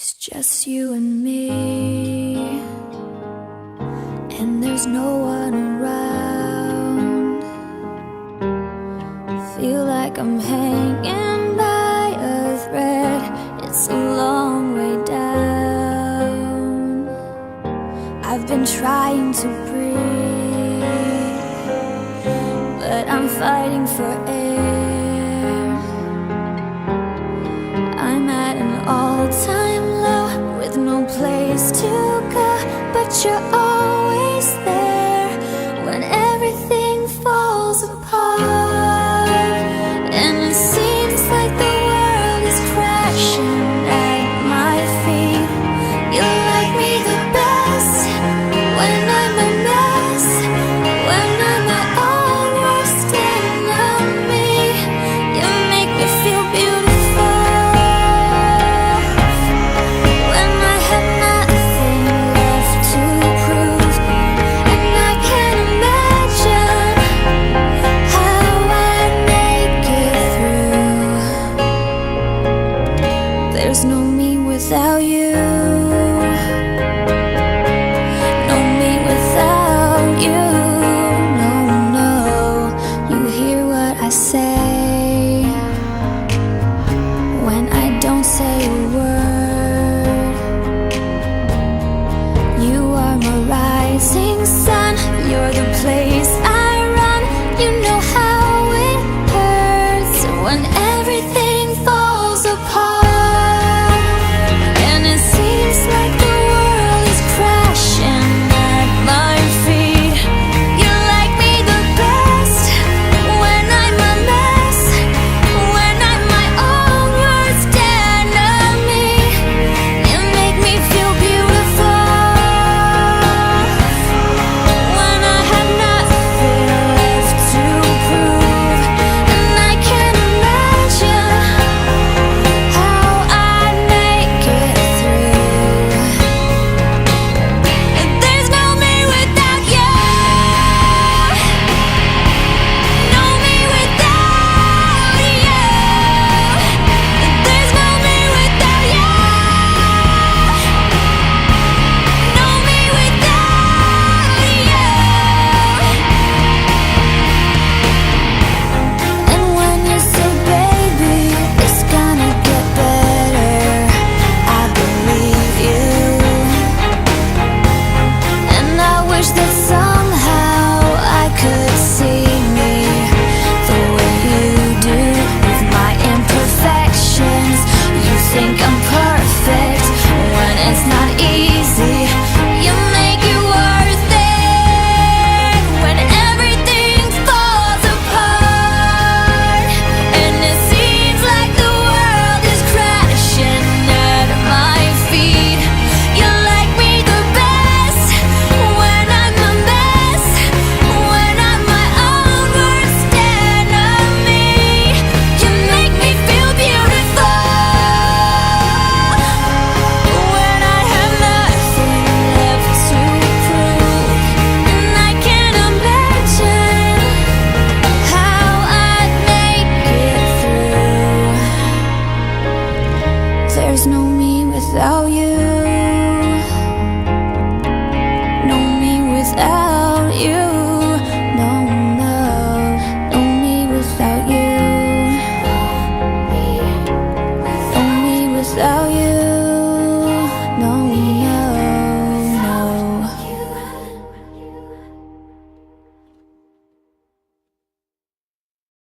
It's just you and me, and there's no one around. Feel like I'm hanging by a thread. It's a long way down. I've been trying to breathe, but I'm fighting for air. I'm at an all-time low with no place to go, but you're always there when everything falls apart. And it seems like the world is crashing at my feet. You like me the best when I'm a mess, when I'm my own worst enemy. You make me feel beautiful when I have nothing left to prove. And I can't imagine how I'd make it through. There's no me without you, no me without you. No, no, you hear what I say when I don't say a word. You are my rising sun, you're the place I run. You know how it hurts when everything falls apart. And it seems like the world is crashing at my feet. You like me the best when I'm a mess, when I'm my own worst enemy. You make me feel beautiful when I have nothing left to prove. And I can't imagine how I'd make it through. There's no me without you, no me without you. There's no me without you, no me without you. And when you say, baby, it's gonna get better, I believe you. And I wish that somehow I could see me the way you do, with my imperfections. You think I'm perfect when it's not easy. You make it worth it when everything falls apart. And it seems like the world is crashing at my feet. You like me the best when I'm a mess, when I'm my own worst enemy. You make me feel beautiful when I have nothing left to prove. And I can't imagine how I'd make it through. There's no me without you,